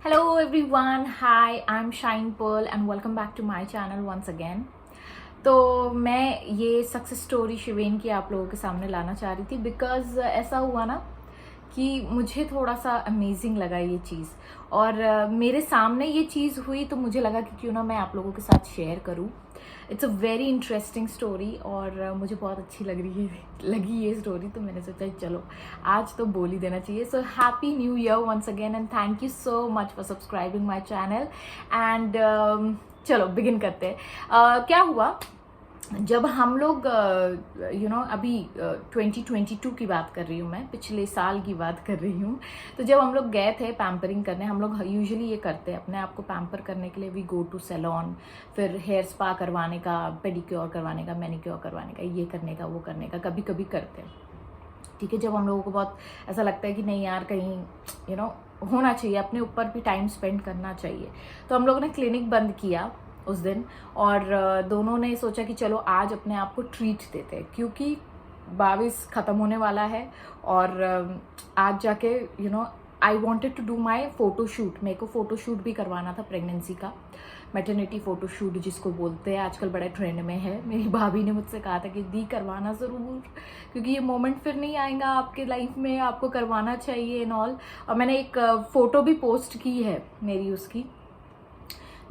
Hello everyone, hi, I'm Shine Pearl and welcome back to my channel once again. तो मैं ये success story शिवेन की आप लोगों के सामने लाना चाह रही थी बिकॉज ऐसा हुआ ना कि मुझे थोड़ा सा अमेजिंग लगा ये चीज़ और मेरे सामने ये चीज़ हुई तो मुझे लगा कि क्यों ना मैं आप लोगों के साथ शेयर करूं। It's a very interesting story और मुझे बहुत अच्छी लगी ये स्टोरी, तो मैंने सोचा चलो आज तो बोल ही देना चाहिए। So happy New Year once again and thank you so much for subscribing my channel and चलो बिगिन करते हैं। क्या हुआ जब हम लोग अभी 2022 की बात कर रही हूँ, मैं पिछले साल की बात कर रही हूँ। तो जब हम लोग गए थे पैम्परिंग करने, हम लोग यूजुअली ये करते हैं अपने आप को पैम्पर करने के लिए, वी गो टू सैलून, फिर हेयर स्पा करवाने का, पेडिक्योर करवाने का, मैनिक्योर करवाने का, ये करने का वो करने का, कभी कभी करते हैं। ठीक है, जब हम लोगों को बहुत ऐसा लगता है कि नहीं यार कहीं होना चाहिए, अपने ऊपर भी टाइम स्पेंड करना चाहिए, तो हम लोगों ने क्लिनिक बंद किया उस दिन और दोनों ने सोचा कि चलो आज अपने आप को ट्रीट देते हैं क्योंकि 22 ख़त्म होने वाला है और आज जाके I wanted to do my photo shoot. मेरे को फ़ोटो शूट भी करवाना था प्रेगनेंसी का, मैटरनिटी फ़ोटो शूट जिसको बोलते हैं, आजकल बड़ा ट्रेंड में है। मेरी भाभी ने मुझसे कहा था कि दी करवाना ज़रूर क्योंकि ये मोमेंट फिर नहीं आएगा आपके लाइफ में, आपको करवाना चाहिए एंड ऑल। और मैंने एक फ़ोटो भी पोस्ट की है मेरी उसकी,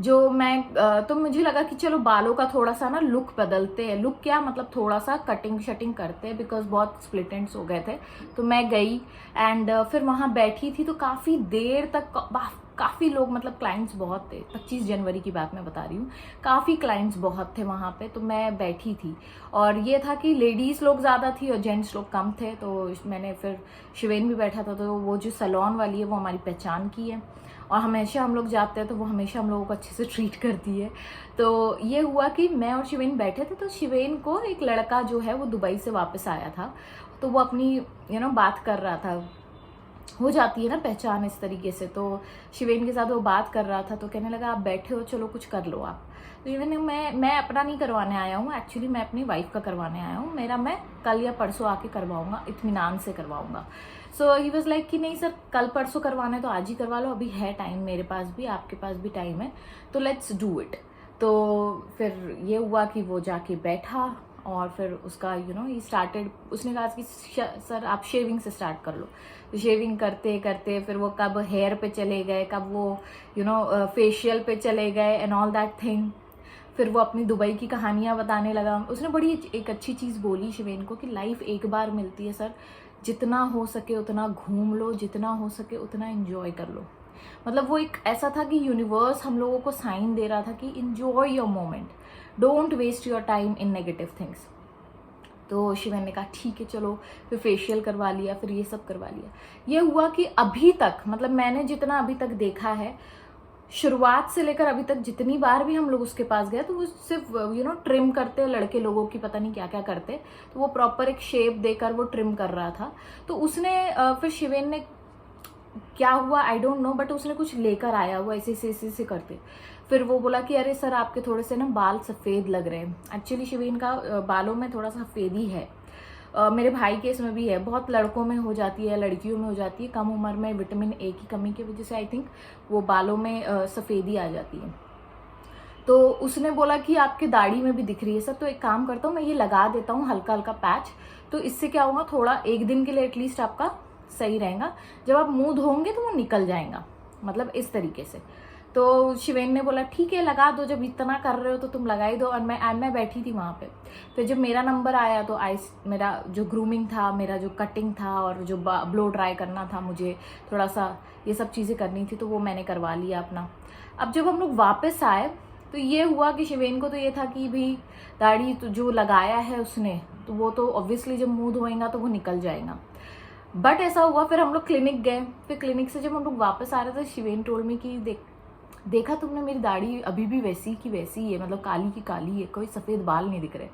जो मैं तो मुझे लगा कि चलो बालों का थोड़ा सा ना लुक बदलते हैं। लुक क्या मतलब थोड़ा सा कटिंग शटिंग करते हैं बिकॉज बहुत स्प्लिट एंड्स हो गए थे। तो मैं गई एंड फिर वहाँ बैठी थी तो काफ़ी देर तक काफ़ी लोग, मतलब क्लाइंट्स बहुत थे। 25 जनवरी की बात मैं बता रही हूँ, काफ़ी क्लाइंट्स बहुत थे वहाँ पे। तो मैं बैठी थी और ये था कि लेडीज़ लोग ज़्यादा थी और जेंट्स लोग कम थे। तो मैंने फिर शिवेन भी बैठा था, तो वो जो सैलून वाली है वो हमारी पहचान की है और हमेशा हम लोग जाते हैं तो वो हमेशा हम लोगों को अच्छे से ट्रीट करती है। तो ये हुआ कि मैं और शिवेन बैठे थे, तो शिवेन को एक लड़का जो है वो दुबई से वापस आया था, तो वो अपनी बात कर रहा था। हो जाती है ना पहचान इस तरीके से। तो शिवेन के साथ वो बात कर रहा था तो कहने लगा आप बैठे हो, चलो कुछ कर लो आप। तो शिवेन ने मैं अपना नहीं करवाने आया हूँ, एक्चुअली मैं अपनी वाइफ का करवाने आया हूँ, मेरा मैं कल या परसों आके करवाऊंगा, इत्मीनान से करवाऊंगा। सो ही वॉज लाइक कि नहीं सर कल परसों करवाना है तो आज ही करवा लो, अभी है टाइम, मेरे पास भी आपके पास भी टाइम है, तो लेट्स डू इट। तो फिर ये हुआ कि वो जाके बैठा और फिर उसका ही स्टार्टेड, उसने कहा कि सर आप शेविंग से स्टार्ट कर लो। तो शेविंग करते करते फिर वो कब हेयर पे चले गए, कब वो फेशियल पे चले गए एंड ऑल दैट थिंग। फिर वो अपनी दुबई की कहानियां बताने लगा। उसने बड़ी एक अच्छी चीज़ बोली शिवेन को कि लाइफ एक बार मिलती है सर, जितना हो सके उतना घूम लो, जितना हो सके उतना एंजॉय कर लो। मतलब वो एक ऐसा था कि यूनिवर्स हम लोगों को साइन दे रहा था कि enjoy your moment, don't waste your time in negative things. तो शिवेन ने कहा ठीक है चलो, फिर फेशियल करवा लिया, फिर ये सब करवा लिया। ये हुआ कि अभी तक, मतलब मैंने जितना अभी तक देखा है, शुरुआत से लेकर अभी तक जितनी बार भी हम लोग उसके पास गए तो वो सिर्फ ट्रिम करते, लड़के लोगों की पता नहीं क्या क्या करते, तो वो प्रॉपर एक शेप देकर वो ट्रिम कर रहा था। तो उसने फिर शिवेन ने क्या हुआ आई डोंट नो, बट उसने कुछ लेकर आया हुआ ऐसे करते। फिर वो बोला कि अरे सर आपके थोड़े से ना बाल सफ़ेद लग रहे हैं। एक्चुअली शिवेन का बालों में थोड़ा सा सफ़ेदी है, मेरे भाई के इसमें भी है, बहुत लड़कों में हो जाती है, लड़कियों में हो जाती है, कम उम्र में विटामिन ए की कमी की वजह से आई थिंक वो बालों में सफ़ेदी आ जाती है। तो उसने बोला कि आपके दाढ़ी में भी दिख रही है सर, तो एक काम करता हूँ मैं ये लगा देता हूँ हल्का हल्का पैच, तो इससे क्या होगा थोड़ा एक दिन के लिए एटलीस्ट आपका सही रहेगा, जब आप मुंह धोंगे तो वो निकल जाएगा, मतलब इस तरीके से। तो शिवेन ने बोला ठीक है लगा दो, जब इतना कर रहे हो तो तुम लगा ही दो। और मैं बैठी थी वहाँ पे। फिर जब मेरा नंबर आया तो मेरा जो ग्रूमिंग था, मेरा जो कटिंग था और जो ब्लो ड्राई करना था, मुझे थोड़ा सा ये सब चीज़ें करनी थी, तो वो मैंने करवा लिया अपना। अब जब हम लोग वापस आए तो ये हुआ कि शिवेन को तो ये था कि भाई दाढ़ी तो जो लगाया है उसने, तो वो तो ऑब्वियसली जब मुंह धोएगा तो वो निकल जाएगा। बट ऐसा हुआ, फिर हम लोग क्लिनिक गए। फिर क्लिनिक से जब हम लोग वापस आ रहे थे, शिवेन टोल्ड मी कि देखा तुमने मेरी दाढ़ी अभी भी वैसी की वैसी ही है, मतलब काली की काली है, कोई सफ़ेद बाल नहीं दिख रहे।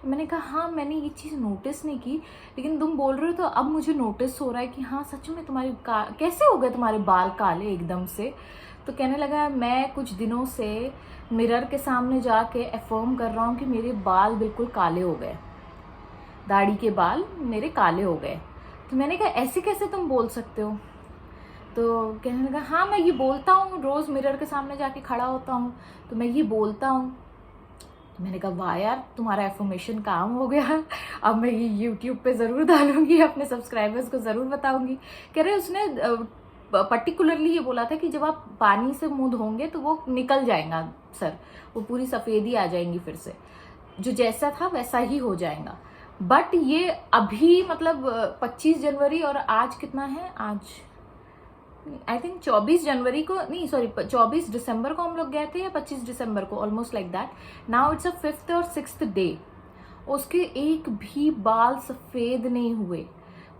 मैंने कहा हाँ मैंने ये चीज़ नोटिस नहीं की, लेकिन तुम बोल रहे हो तो अब मुझे नोटिस हो रहा है कि हाँ सच में तुम्हारी कैसे हो गए तुम्हारे बाल काले एकदम से। तो कहने लगा मैं कुछ दिनों से मिरर के सामने जाके अफर्म कर रहा हूँ कि मेरे बाल बिल्कुल काले हो गए, दाढ़ी के बाल मेरे काले हो गए। तो मैंने कहा ऐसे कैसे तुम बोल सकते हो। तो कहने लगा हाँ मैं ये बोलता हूँ, रोज़ मिरर के सामने जाके खड़ा होता हूँ तो मैं ये बोलता हूँ। मैंने कहा वाह यार, तुम्हारा एफर्मेशन काम हो गया। अब मैं ये यूट्यूब पे ज़रूर डालूंगी, अपने सब्सक्राइबर्स को ज़रूर बताऊंगी। कह रहे उसने पर्टिकुलरली ये बोला था कि जब आप पानी से मुंह धोंगे तो वो निकल जाएगा सर, वो पूरी सफ़ेदी आ जाएंगी, फिर से जो जैसा था वैसा ही हो जाएगा। बट ये अभी मतलब 25 जनवरी और आज कितना है, आज आई थिंक 24 जनवरी को, नहीं सॉरी 24 दिसंबर को हम लोग गए थे या 25 दिसंबर को, almost like that. Now it's a 5th और 6th डे, उसके एक भी बाल सफ़ेद नहीं हुए।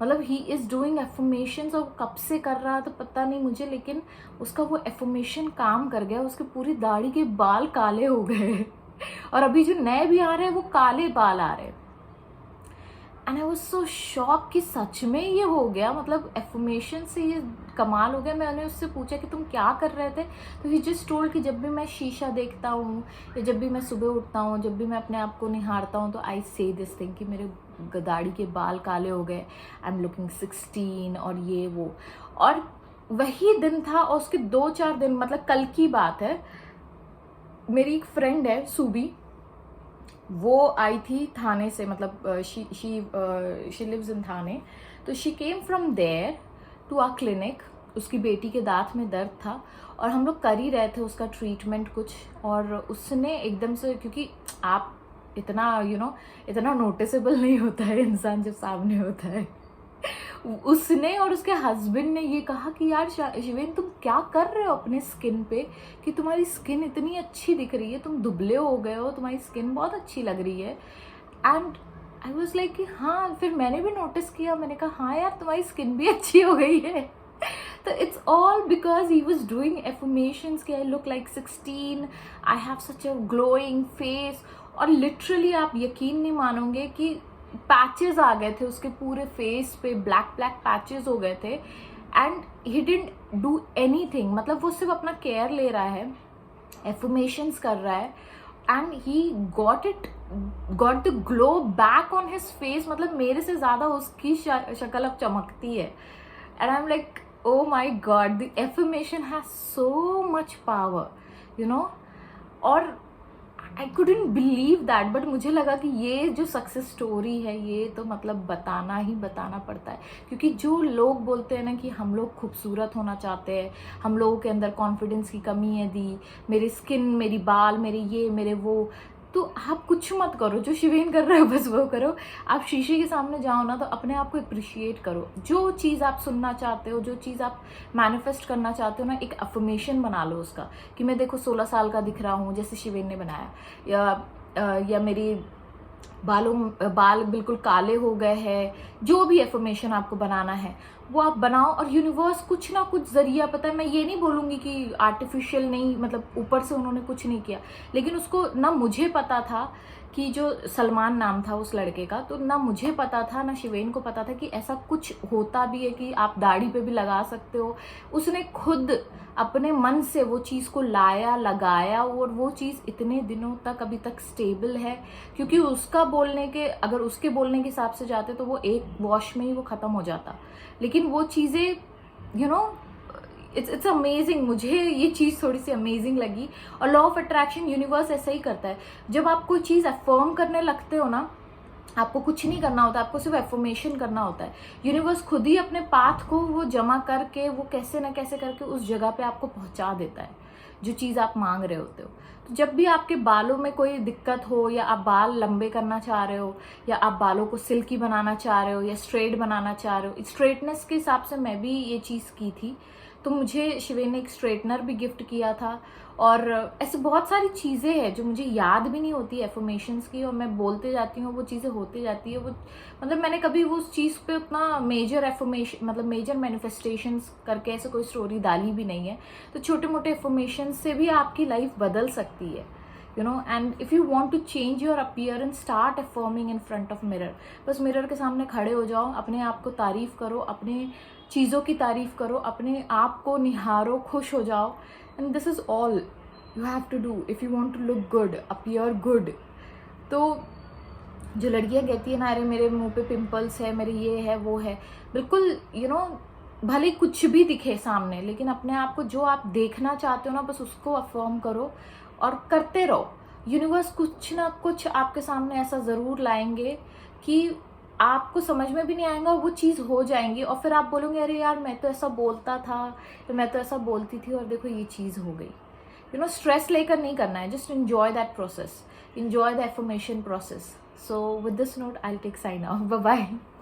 मतलब ही इज़ डूइंग एफर्मेशंस, और कब से कर रहा था पता नहीं मुझे, लेकिन उसका वो एफर्मेशन काम कर गया। उसके पूरी दाढ़ी के बाल काले हो गए और अभी जो नए भी आ रहे हैं वो काले बाल आ रहे हैं। And I was so shock कि सच में ये हो गया, मतलब एफर्मेशन से ये कमाल हो गया। मैंने उससे पूछा कि तुम क्या कर रहे थे, तो ही जस्ट टोल्ड कि जब भी मैं शीशा देखता हूँ या जब भी मैं सुबह उठता हूँ, जब भी मैं अपने आप को निहारता हूँ, तो आई से दिस थिंग कि मेरे दाढ़ी के बाल काले हो गए, आई एम लुकिंग 16 और ये वो। और वही दिन था, और उसके 2-4 दिन, मतलब कल की बात है, मेरी एक फ्रेंड है सूबी, वो आई थी थाने से, मतलब शी लिव्स इन थाने, तो she came from there to our clinic. उसकी बेटी के दांत में दर्द था और हम लोग कर ही रहे थे उसका ट्रीटमेंट कुछ, और उसने एकदम से, क्योंकि आप इतना इतना नोटिसेबल नहीं होता है इंसान जब सामने होता है, उसने और उसके हस्बैंड ने ये कहा कि यार शिवेन तुम क्या कर रहे हो अपने स्किन पे, कि तुम्हारी स्किन इतनी अच्छी दिख रही है, तुम दुबले हो गए हो, तुम्हारी स्किन बहुत अच्छी लग रही है। एंड आई वाज लाइक कि हाँ, फिर मैंने भी नोटिस किया, मैंने कहा हाँ यार तुम्हारी स्किन भी अच्छी हो गई है। तो it's all because he was doing affirmations कि I look like 16, I have such a glowing face. और लिटरली आप यकीन नहीं मानोगे कि पैचेस आ गए थे उसके पूरे फेस पे, ब्लैक ब्लैक पैचेस हो गए थे। And he didn't do anything, मतलब वो सिर्फ अपना केयर ले रहा है, एफर्मेशंस कर रहा है, and he got the glow back on his face. मतलब मेरे से ज़्यादा उसकी शक्ल अब चमकती है। And I am like oh my God, the affirmation has so much power, you know. और I couldn't believe that, but मुझे लगा कि ये जो सक्सेस स्टोरी है ये तो मतलब बताना ही बताना पड़ता है, क्योंकि जो लोग बोलते हैं ना कि हम लोग खूबसूरत होना चाहते हैं, हम लोगों के अंदर कॉन्फिडेंस की कमी है दी, मेरी स्किन, मेरी बाल, मेरे ये मेरे वो, तो आप कुछ मत करो, जो शिवेन कर रहे हो बस वो करो। आप शीशे के सामने जाओ ना, तो अपने आप को अप्रिशिएट करो। जो चीज़ आप सुनना चाहते हो, जो चीज़ आप मैनिफेस्ट करना चाहते हो ना, एक अफर्मेशन बना लो उसका, कि मैं देखो 16 साल का दिख रहा हूँ जैसे शिवेन ने बनाया, या मेरी बाल बिल्कुल काले हो गए हैं। जो भी एफर्मेशन आपको बनाना है वो आप बनाओ, और यूनिवर्स कुछ ना कुछ जरिया, पता है मैं ये नहीं बोलूँगी कि आर्टिफिशियल नहीं, मतलब ऊपर से उन्होंने कुछ नहीं किया, लेकिन उसको ना मुझे पता था कि जो सलमान नाम था उस लड़के का, तो ना मुझे पता था ना शिवेन को पता था कि ऐसा कुछ होता भी है कि आप दाढ़ी पे भी लगा सकते हो। उसने खुद अपने मन से वो चीज़ को लाया, लगाया, और वो चीज़ इतने दिनों तक अभी तक स्टेबल है, क्योंकि उसका बोलने के, अगर उसके बोलने के हिसाब से जाते तो वो एक वॉश में ही वो ख़त्म हो जाता। लेकिन वो चीज़ें इट्स अमेजिंग, मुझे ये चीज़ थोड़ी सी अमेजिंग लगी। और लॉ ऑफ अट्रैक्शन, यूनिवर्स ऐसा ही करता है, जब आप कोई चीज़ अफर्म करने लगते हो ना, आपको कुछ नहीं करना होता, आपको सिर्फ एफर्मेशन करना होता है, यूनिवर्स खुद ही अपने पाथ को वो जमा करके, वो कैसे ना कैसे करके उस जगह पे आपको पहुंचा देता है जो चीज़ आप मांग रहे होते हो। तो जब भी आपके बालों में कोई दिक्कत हो, या आप बाल लंबे करना चाह रहे हो, या आप बालों को सिल्की बनाना चाह रहे हो, या स्ट्रेट बनाना चाह रहे हो, स्ट्रेटनेस के हिसाब से मैं भी ये चीज़ की थी, तो मुझे शिवेन ने एक स्ट्रेटनर भी गिफ्ट किया था। और ऐसे बहुत सारी चीज़ें हैं जो मुझे याद भी नहीं होती एफर्मेशंस की, और मैं बोलते जाती हूँ, वो चीज़ें होती जाती है। वो मतलब मैंने कभी वो उस चीज़ पे उतना मेजर एफर्मेशन, मतलब मेजर मैनिफेस्टेशंस करके ऐसे कोई स्टोरी डाली भी नहीं है। तो छोटे मोटे एफर्मेशन से भी आपकी लाइफ बदल सकती है, you know. And if you want to change your appearance, start affirming in front of mirror. बस मिरर के सामने खड़े हो जाओ, अपने आप को तारीफ करो, अपने चीज़ों की तारीफ करो, अपने आप को निहारो, खुश हो जाओ। And this is all you have to do if you want to look good, appear good. तो जो लड़कियां कहती है ना, अरे मेरे मुंह पे पिंपल्स है, मेरे ये है वो है, बिल्कुल यू नो भले ही कुछ भी दिखे सामने, लेकिन अपने आप को जो आप देखना चाहते हो ना, बस उसको अफर्म करो और करते रहो। यूनिवर्स कुछ ना कुछ आपके सामने ऐसा ज़रूर लाएंगे कि आपको समझ में भी नहीं आएगा, वो चीज़ हो जाएंगी और फिर आप बोलोगे अरे यार मैं तो ऐसा बोलता था, तो मैं तो ऐसा बोलती थी और देखो ये चीज़ हो गई। यू नो, स्ट्रेस लेकर नहीं करना है, just enjoy that process, enjoy the affirmation process. So with this note, I'll take sign off. Bye bye.